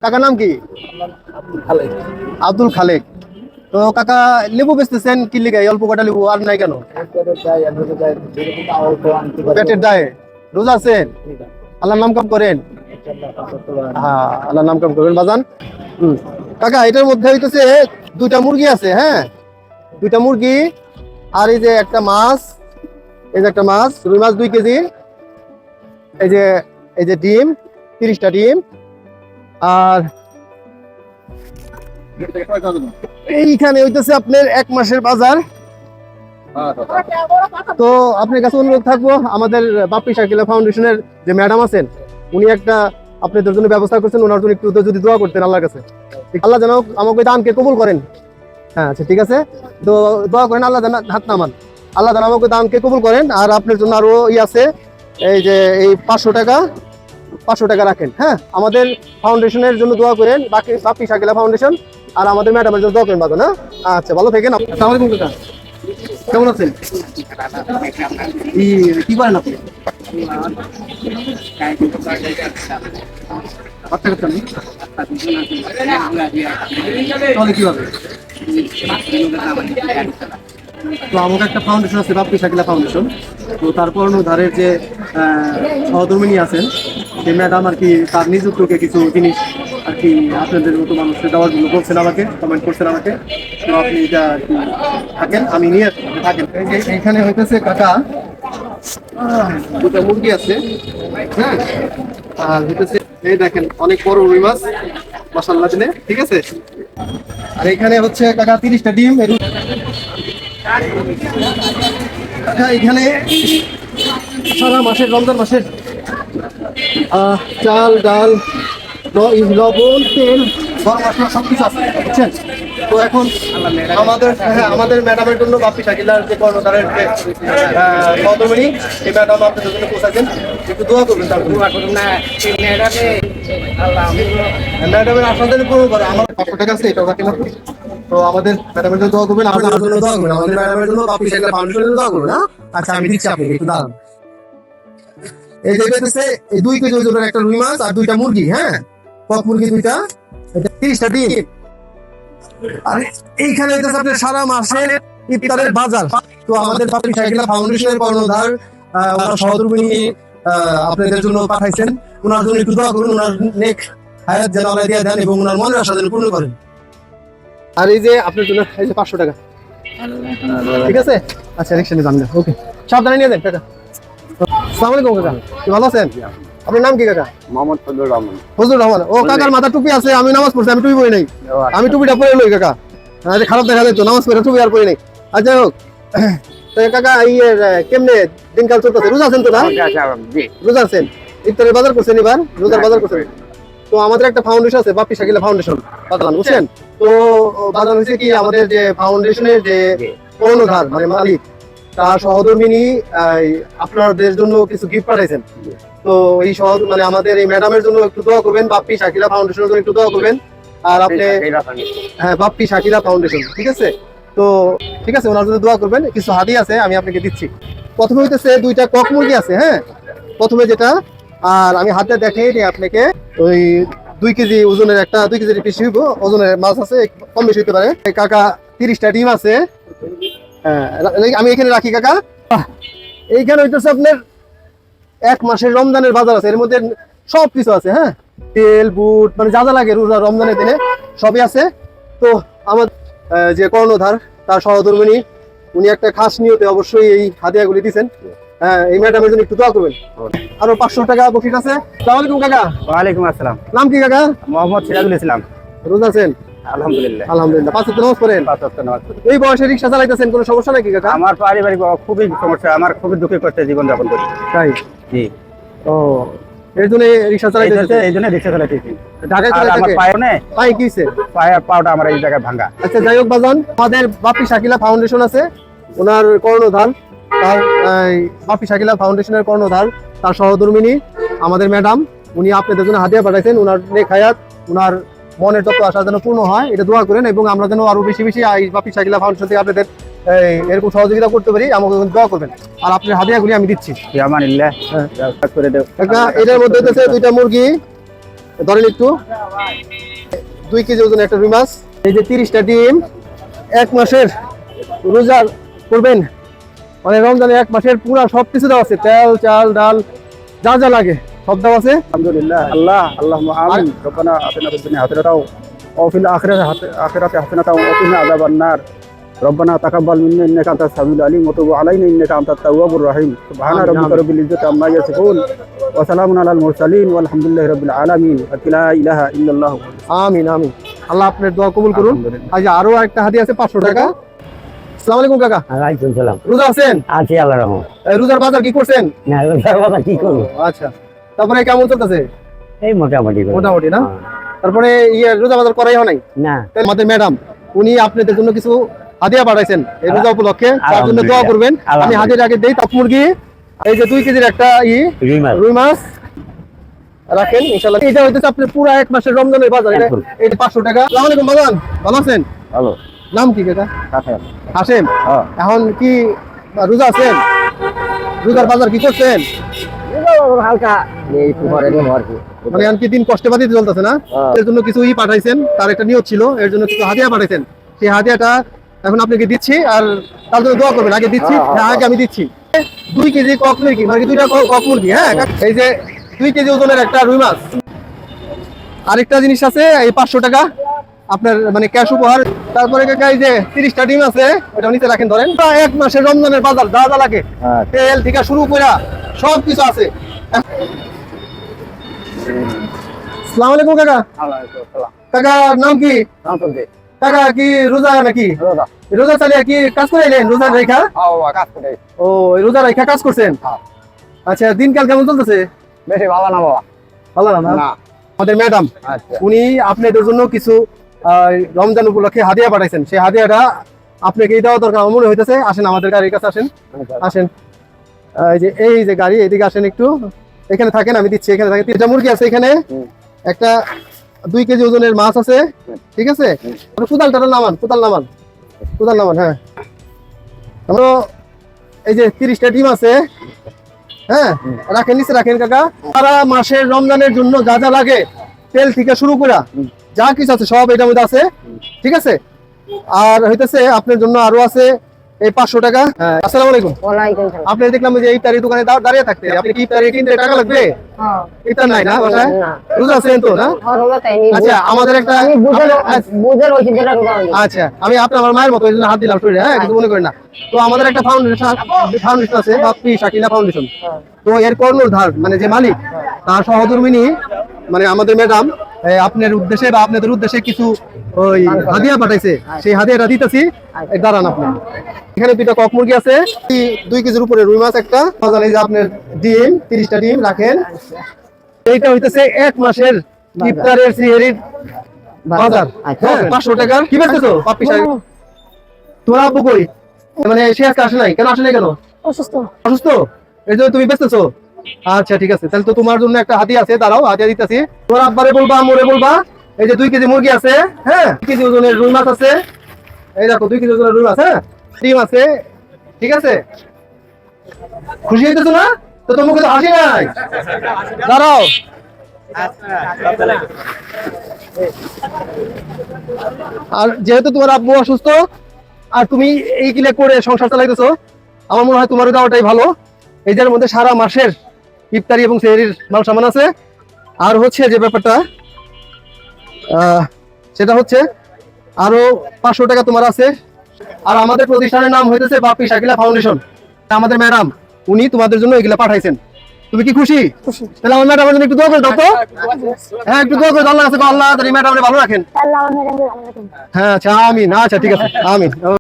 কাকার নাম কি? আব্দুল খালেক। তো কাকা লেবু বেচতেছেন কি লিগে? অল্প কটা লেবু আর নাই কেন? পেটের দায়ে রোজা আছেন? আল্লাহর নাম কাম করেন? হ্যাঁ, আল্লাহর নাম কাম করবেন বাজান। কাকা এটার মধ্যে হইতেছে দুইটা মুরগি আছে, হ্যাঁ দুইটা মুরগি, আর এই যে একটা মাছ, এই যে একটা মাছ, রুই মাছ 2 কেজি, এই যে ডিম 30টা ডিম, আর এইখানে হইতেছে আপনার 1 মাসের বাজার। তো আপনার কাছে অনুরোধ থাকবো, আমাদের বাপ্পি শাকিলা ফাউন্ডেশনের যে ম্যাডাম আছেন, উনি একটা আপনাদের জন্য ব্যবস্থা করছেন, ওনার জন্য একটু যদি দোয়া করতেন আল্লাহর কাছে, আল্লাহ যেন আমাকে দানকে কবুল করেন। হ্যাঁ আচ্ছা ঠিক আছে, তো দোয়া করেন আল্লাহ যেন হাত নামান, আল্লাহ যেন আমাকে দানকে কবুল করেন। আর আপনার জন্য আরো আছে, এই যে এই 500 টাকা রাখেন, হ্যাঁ আমাদের ফাউন্ডেশনের জন্য দোয়া করেন, বাপ্পি শাকিলা ফাউন্ডেশন, আর আমাদের ম্যাডামের জন্য দোয়া করেন বাবা না। আচ্ছা ভালো থাকেন। আসসালামু আলাইকুম কাকা, কেমন আছেন? কি করেন আপনি? চলে কিভাবে? তো আমাকে একটা ফাউন্ডেশন আছে, বাপ্পি শাকিলা ফাউন্ডেশন। তো তার কর্ণধারের যে সহধর্মিনী আছেন, সেই ম্যাডাম আর কি তার নিজ উদ্যোগে কিছু জিনিস আর কি আপনাদের মতো মানুষকে দেওয়ার জন্য বলছেন, আমাকে কমেন্ট করছেন আমাকে। তো আপনি এটা আর কি থাকেন, আমি নিয়ে থাকেন। এইখানে হইতেছে কাকা দুটো মুরগি আছে, হ্যাঁ, আর হইতেছে এই দেখেন অনেক বড় রুই মাছ মাশাআল্লাহ দিলে, ঠিক আছে। আর এখানে হচ্ছে কাকা 30টা ডিম। এখানে সারা মাসের রমজান মাসের চাল ডাল লবণ তেল গরম মশলা সবকিছু আছে, বুঝছেন। তো এখন আমাদের ম্যাডামের জন্য বাপ্পি শাকিলার যে কর্ণধারের যে সহধর্মিনী, এই ম্যাডাম আপনাদের জন্য পৌঁছাচ্ছেন, একটু দোয়া করবেন। তার ম্যাডামের আপনাদের পূরণ করে আমার 500 টাকা আছে, এটা রাখেন আপনি। তো আমাদের ম্যাডামের জন্য দোয়া করবেন, আমাদের জন্য দোয়া করবেন, আমাদের ম্যাডামের জন্য বাপ্পি শাকিলা ফাউন্ডেশনের জন্য দোয়া করবেন। আচ্ছা আমি দিচ্ছি আপনাকে, একটু দাঁড়ান। এই যে হচ্ছে 2 কেজি ওজনের একটা রুই মাছ আর 2টা মুরগি, হ্যাঁ কক মুরগি 2টা, এটা 30টা ডিম। আর এইখানে হইতেছে আপনার সারা মাসের ইফতারের বাজার। তো আমাদের বাপ্পি শাকিলা ফাউন্ডেশনের কর্ণধার ওনার সহধর্মিনী আপনাদের জন্য পাঠাইছেন, ওনার জন্য একটু দোয়া করুন, ওনার নেক হায়াত যেন আল্লাহ দিয়ে দেন এবং ওনার মনের আশা যেন পূর্ণ করেন। আর এই যে আপনার জন্য এই যে 500 টাকা, ঠিক আছে। আচ্ছা রিকশা নিয়ে যান, ওকে সাবধানে নিয়ে যান টাকা। আসসালামু আলাইকুম কাকা, কি ভালো আছেন? আপনার নাম কি কাকা? মোহাম্মদ ফজলুর রহমান। ফজলুর রহমান। ও কাকার মাথা টুপি আছে, আমি নামাজ পড়ছি, আমি টুপি পরি নাই, আমি টুপিটা পরে লই কাকা, খারাপ দেখা যায় তো, নামাজ পড়ে টুপি আর পরি নাই। আচ্ছা হোক, তো কাকা কেমনে দিনকাল চলতেছে? রোজা আছেন তো না? রোজা আছেন, ইফতারের বাজার করছেন এবার, রোজার বাজার করছেন। তো আমাদের একটা ফাউন্ডেশন আছে, বাপ্পি শাকিলা ফাউন্ডেশন বাজান, বুঝছেন। তো বাজার হচ্ছে কি, আমাদের যে ফাউন্ডেশনের যে কর্ণধার মানে মালিক, তার সহধর্মিনী আপনাদের জন্য কিছু গিফট পাঠাইছেন। তো এই মানে আমাদের এই ম্যাডামের জন্য একটু দোয়া করবেন, বাপ্পি শাকিলা ফাউন্ডেশনের জন্য একটু দোয়া করবেন। আর আপনি হ্যাঁ বাপ্পি শাকিলা ফাউন্ডেশন, ঠিক আছে। তো ঠিক আছে, ওনার জন্য দোয়া করবেন। কিছু হাদিয়া আছে, আমি আপনাকে দিচ্ছি। প্রথমে হইতেছে 2টা কক মুরগি আছে, হ্যাঁ প্রথমে যেটা, আর আমি হাতে দেখাই দিই আপনাকে। ওই 2 কেজি ওজনের একটা 2 কেজির বেশি হইব ওজনের মাছ আছে, কম বেশি হইতে পারে। কাকা 30টা ডিম আছে, হ্যাঁ আমি এখানে রাখি কাকা। এইখানে হইতেছে আপনার 1 মাসের রমজানের বাজার আছে, এর মধ্যে সবকিছু আছে, হ্যাঁ তেল বুট মানে যা যা লাগে রোজা রমজানের দিনে সবই আছে। তো আমার যে কর্ণধার তার সহধর্মিনী, উনি একটা খাস নিয়তে অবশ্যই এই হাদিয়াগুলি দিচ্ছেন। হ্যাঁ এই ম্যাডামের জন্য একটু দোয়া করবেন। আরো 500 টাকা বকশিশ আছে। আসসালামু আলাইকুম কাকা। ওয়ালাইকুম আসসালাম। নাম কি কাকা? মোহাম্মদ সিরাজুল ইসলাম। রোজা আছেন? আলহামদুলিল্লাহ। আলহামদুলিল্লাহ। 5 ওয়াক্ত নামাজ পড়েন? 5 ওয়াক্ত নামাজ পড়ি। এই বয়সে রিকশা চালাইতেছেন, কোনো সমস্যা নাকি কাকা? আমার পারিবারিক খুবই সমস্যা, আমার খুবই দুঃখে কষ্টে জীবন যাপন করি। তাই? জি। ও এর জন্য রিকশা চালাইতেছেন? এই জন্য রিকশা চালাইতেছি। ঢাকায় আর আমার পায়ে কি হইছে? পাওটা আমার এই জায়গায় ভাঙা। আচ্ছা যাই হোক বাজান, আমাদের বাপ্পি শাকিলা ফাউন্ডেশন আছে, ওনার কর্ণধার তার বাপ্পি শাকিলা ফাউন্ডেশনের কর্ণধার তার সহধর্মিনী আমাদের ম্যাডাম, উনি আপনাদের জন্য হাদিয়া পাঠাইছেন। ওনার নেক হায়াত, ওনার মনের যত আশা যেন পূর্ণ হয়, এটা দোয়া করেন। এবং আমরা যেন আরো বেশি বেশি বাপ্পি শাকিলা ফাউন্ডেশন থেকে আপনাদের এরকম সহযোগিতা করতে পারি, আমাকে দোয়া করবেন। আর আপনার হাদিয়াগুলি আমি দিচ্ছি। আমানিল্লাহ করে দেব। এটার মধ্যে হচ্ছে 2টা মুরগি, ধরেন একটু 2 কেজি ওজন একটা রুই মাছ, এই যে 30টা ডিম, 1 মাসের রোজা করবেন মানে রমজানে 1 মাসের পুরা সবকিছু দেওয়া আছে, তেল চাল ডাল যা যা লাগে সব দেওয়া আছে। আলহামদুলিল্লাহ আল্লাহুম্মা আমিন রব্বানা আতিনা ফিদ দুনিয়া হাসানাতাও ওয়া ফিল আখিরাতি হাসানাতাও ওয়া কিনা আযাবান নার রব্বানা তাকাব্বাল মিন্না ইন্নাকা আনতাস সামিউল আলিম ওয়া তুব আলাইনা ইন্নাকা আনতাত তাওয়াবুর রহিম সুবহানা রাব্বিকা রাব্বিল ইজ্জাতি আম্মা ইয়াসিফুন ওয়া সালামুন আলাল মুরসালিন ওয়ালহামদুলিল্লাহি রাব্বিল আলামিন লা ইলাহা ইল্লাল্লাহ। আমিন আমিন। আল্লাহ আপনার দোয়া কবুল করুন। আজ আরো একটা হাদিয়া আছে 500 টাকা। আসসালামু আলাইকুম কাকা। ওয়ালাইকুম সালাম। রোজা আছেন? আছি আল্লাহর রহমত। রোজার বাজার কি করছেন? না রোজার বাবা কি করব? আচ্ছা, তারপরে কেমন চলতেছে? এই মোটামুটি করে। মোটামুটি না? তারপরে রোজা বাজার করাই হয় নাই? না। তাহলে আমাদের ম্যাডাম উনি আপনাদের জন্য কিছু হাদিয়া পাঠাইছেন এই রোজা উপলক্ষে, তার জন্য দোয়া করবেন। আমি হাদিয়ার আগে দেই তাপ মুরগি, এই যে 2 কেজির একটা রুই মাছ রাখেন ইনশাআল্লাহ। এটা হইতেছে আপনার পুরো 1 মাসের রমজানের বাজার। এটা 500 টাকা। আসসালামু আলাইকুম বাজান, ভালো আছেন? ভালো। নাম কি কাকা? হাসান। হাসেম। এখন কি রোজা আছেন? রোজার বাজার কি করছেন? হালকা এই পরে আর কি। মানে এখন কি দিন কষ্টে বাদিতে চলতেছে না? এর জন্য কিছু পাঠাইছেন, তার একটা নিয়ত ছিল, এর জন্য কিছু হাদিয়া পাঠাইছেন। সেই হাদিয়াটা এখন আপনাকে দিচ্ছি, আর তার জন্য দোয়া করবেন। আগে দিচ্ছি, হ্যাঁ আগে আমি দিচ্ছি। 2 কেজি কক মুরগি, মানে 2টা কক মুরগি, হ্যাঁ এই যে 2 কেজি ওজনের একটা রুই মাছ। আরেকটা জিনিস আছে এই 500 টাকা আপনার মানে ক্যাশ উপহার। তারপরে কাকা এই যে 30টা ডিম আছে, ওটা নিচে রাখেন ধরেন। 1 মাসের রমজানের বাজার যা যা লাগে তেল থেকে শুরু করে সব কিছু আছে। আসসালামু আলাইকুম কাকা। কাকার নাম কি? কাকা কি রোজা নাকি? রোজা চালিয়ে কি কাজ করে এলেন? রোজা রেখা? ও রোজা রেখা কাজ করছেন? আচ্ছা, দিনকাল কেমন চলতেছে? বেশি ভালো না বাবা। ভালো না? আমাদের ম্যাডাম উনি আপনাদের জন্য কিছু রমজান উপলক্ষে হাদিয়া পাঠাইছেন। সেই হাদিয়াটা আপনাকে দেওয়া দরকার মনে হইতেছে। আসেন আমাদের গাড়ির কাছে আসেন, আসেন। এই যে গাড়ি, এদিকে আসেন একটু, এখানে থাকেন, আমি দিচ্ছি। এখানে থাকেন। 3টা মুরগি আছে এখানে, একটা 2 কেজি ওজনের মাছ আছে, ঠিক আছে? কোদালটা নামান, কোদাল নামান, হ্যাঁ। আমরা এই যে 30টা ডিম আছে, হ্যাঁ রাখেন, নিচে রাখেন কাকা। সারা মাসের রমজানের জন্য যা যা লাগে তেল থেকে শুরু করে যা কিছু আছে সব এটার মধ্যে আছে, ঠিক আছে? আর হইতেছে আপনার জন্য আরো আছে এই 500 টাকা। আসসালামু আলাইকুম। ওয়ালাইকুম সালাম। আপনি দেখলাম যে ইফতারি দোকানে দাঁড়িয়ে থাকতে, আপনি কি ইফতারি কিনতে টাকা লাগবে? হ্যাঁ। ইফতার নাই না বাসায়? রোজা আছেন তো না? রোজা তাইনি। আচ্ছা, আমাদের একটা আমি বুঝের ওই যেটা রোজা হই। আচ্ছা, আমি আমার মায়ের মতো এই জন্য হাত দিলাম শরীরে, হ্যাঁ কিছু মনে করেন না। তো আমাদের একটা ফাউন্ডেশন আছে, বাপ্পি শাকিলা ফাউন্ডেশন। তো এর কর্ণধার মানে যে মালিক, তার সহধর্মিনী মানে আমাদের ম্যাডাম আপনার উদ্দেশ্যে বা আপনাদের উদ্দেশ্যে কিছু ওই হাদিয়া পাঠাইছে, সেই হাদিয়াটা দিতেছি। দাঁড়ান আপনি। এখানে 2টা কক মুরগি আছে, 2 কেজির উপরে রুই মাছ একটা, এই যে আপনার ডিম 30টা ডিম রাখেন। এইটা হইতেছে 1 মাসের ইফতারের সিহরির বাজার। হ্যাঁ 500 টাকার। কি বেচতেছো বাপ্পি সাহেব? তোমার আব্বু কই? মানে সে আজকে আসে নাই কেন? আসে নাই কেন? অসুস্থ, এই জন্য তুমি বেচতেছো? আচ্ছা ঠিক আছে, তাহলে তো তোমার জন্য একটা হাদিয়া আছে, দাঁড়াও হাদিয়া দিতেছি। তোমার আব্বারে বলবা, মোরে বলবা, এই যে 2 কেজি মুরগি আছে, হ্যাঁ 2 কেজি ওজনের রুই মাছ আছে, এই দেখো 2 কেজি ওজনের রুই মাছ, হ্যাঁ ডিম আছে, ঠিক আছে? খুশি হইতেছো না? তো তোমাকে তো হাসি নাই, দাঁড়াও। আর যেহেতু তোমার আব্বু অসুস্থ আর তুমি এইগুলা করে সংসার চালাইতেছো, আমার মনে হয় তোমারও দেওয়াটাই ভালো। এই যার মধ্যে সারা মাসের ইফতারি এবং সেহরির মাল সামান আছে। আর হচ্ছে যে ব্যাপারটা সেটা হচ্ছে আরো 500 টাকা তোমার আছে। আর আমাদের প্রতিষ্ঠানের নাম হইতেছে বাপ্পি শাকিলা ফাউন্ডেশন। আমাদের ম্যাডাম উনি তোমাদের জন্য এগুলা পাঠাইছেন। তুমি কি খুশি? তাহলে আমার ম্যাডামের জন্য একটু দোয়া করে দাও তো। হ্যাঁ একটু দোয়া করে দাও, আল্লাহ কাছে আল্লাহ তাআলা ম্যাডামরে ভালো রাখেন। হ্যাঁ আচ্ছা আমিন। আচ্ছা ঠিক আছে, আমিন।